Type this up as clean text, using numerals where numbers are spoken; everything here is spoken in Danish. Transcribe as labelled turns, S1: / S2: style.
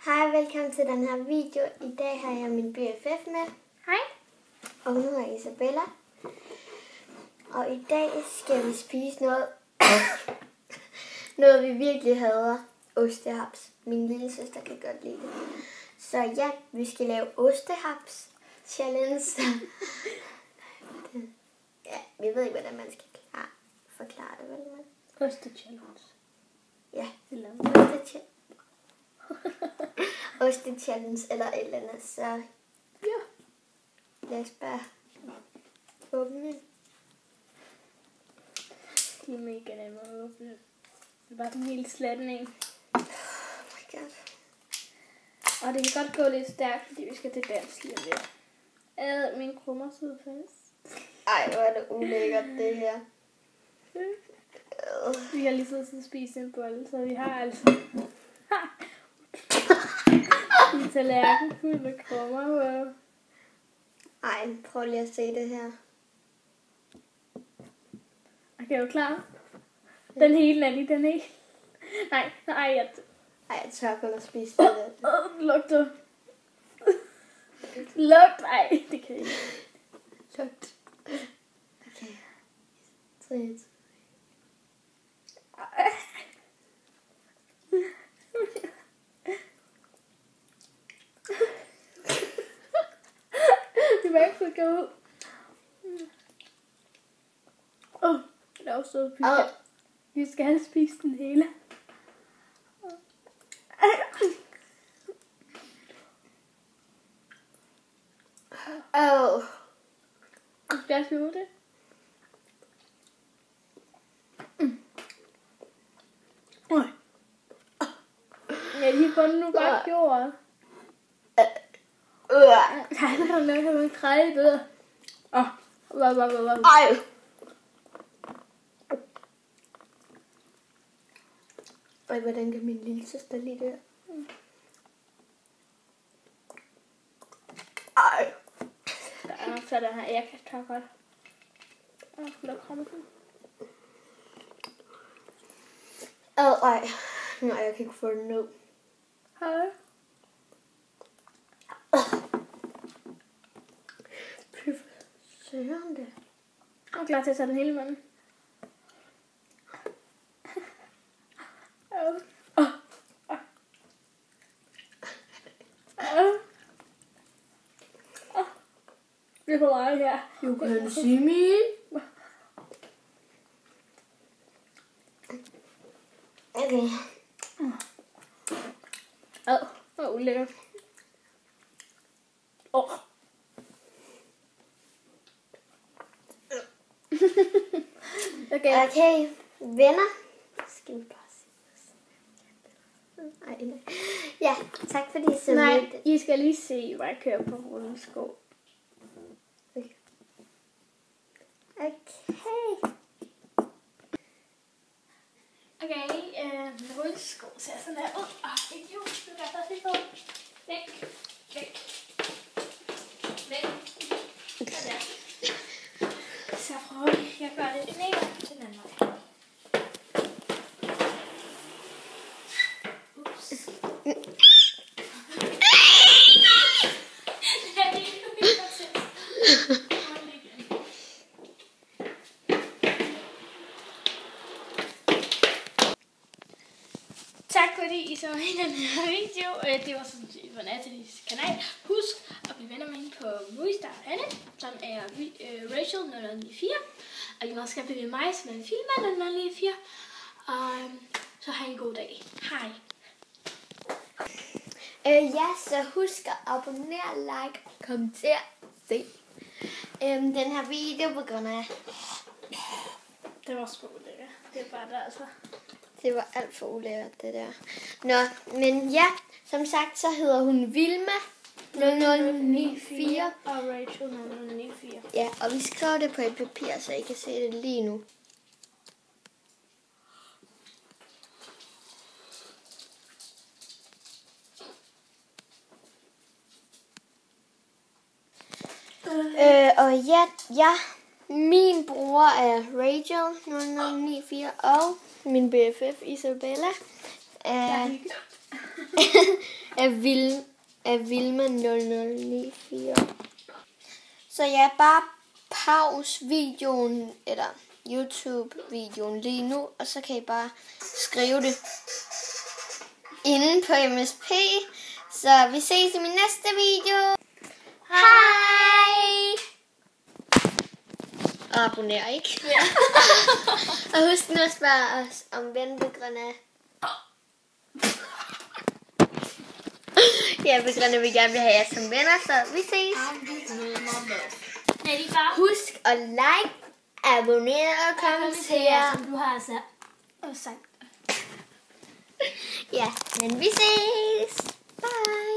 S1: Hej, velkommen til den her video. I dag har jeg min BFF med.
S2: Hej.
S1: Og hun hedder Isabella. Og i dag skal vi spise noget, noget vi virkelig hader. Ostehaps. Min lille søster kan godt lide det. Så ja, vi skal lave ostehaps challenge. Ja, vi ved ikke, hvordan man skal forklare det, vel?
S2: Oste-challenge.
S1: Ja,
S2: Eller
S1: oste-challenge eller et eller andet. Så
S2: ja.
S1: lad os bare åbne den.
S2: De er mega nemme at åbne. Det er bare den hele slatning.
S1: Oh my god.
S2: Og det kan godt gå lidt stærkt, fordi vi skal til dans lige om lidt. Min krummer sidder fast.
S1: Ej, hvor er det ulækkert, det her.
S2: Vi har lige siddet og spist en bolle, så vi har altså en tallerken fuld med krummer.
S1: Ej, prøv lige at se det her.
S2: Okay, er du klar? Den hele er lige, den hele. Nej,
S1: Jeg tør kun at spise det der.
S2: Det lugter. Ej, det kan jeg ikke.
S1: Lugt. Okay. 3, 2.
S2: Det var ikke så godt. Det er også så fint. Vi skal have spist den hele. Skal jeg sluge det? Ja, lige på den nu bare gjorde. Han har lavet en krejlebøder.
S1: Ej. Ej, hvordan kan min lille søster lide det? Ej.
S2: Der er nok så den her. Jeg kan tage godt. Der kommer den.
S1: Ej. Nej, jeg kan ikke få den ned.
S2: Hej.
S1: Fy for søren det.
S2: Jeg er klar til at tage den hele munden. Det er for meget her.
S1: You can see me. Okay.
S2: Hvor ulækkert.
S1: Okay, venner. Skal vi bare se. Nej. Ja, tak fordi I så med.
S2: Nej, I skal lige se, hvor jeg kører på rullesko. Okay, rullesko ser sådan her ud. Idiot, du kan først lige få. Væk. Sådan. Så prøver vi. Jeg gør det den ene og den anden vej. Ups. Tak fordi I så i den her video. Det var sådan set på Nathalies kanal. Husk at blive venner med hende på Movistar Anne, som er Rachel 094. Og I må også gerne blive med mig, som er Filma 094. Og så have en god dag. Hej.
S1: Ja, så husk at abonnere, like, kommenter, se. Den her video på grund af...
S2: Det var også ulækkert. Det er bare der altså.
S1: Det var alt for ulækkert, det der. Nå, men ja, som sagt, så hedder hun Vilma 0094.
S2: Og Rachel 0094.
S1: Ja, og vi skriver det på et papir, så I kan se det lige nu. Og ja, min bror er Rachel 0094 og min BFF Isabella er af Vilma 0094. Så ja, bare pause videoen, eller YouTube-videoen lige nu, og så kan I bare skrive det inde på MSP. Så vi ses i min næste video. Hej! Og abonner, ikke?
S2: Ja.
S1: Og husk nu at spørge os om venbegrønne. Ja, begrønne vil gerne have jer som venner, så vi ses. Husk at like, abonnere og kommentere.
S2: Som du har sagt.
S1: Ja, men vi ses. Bye.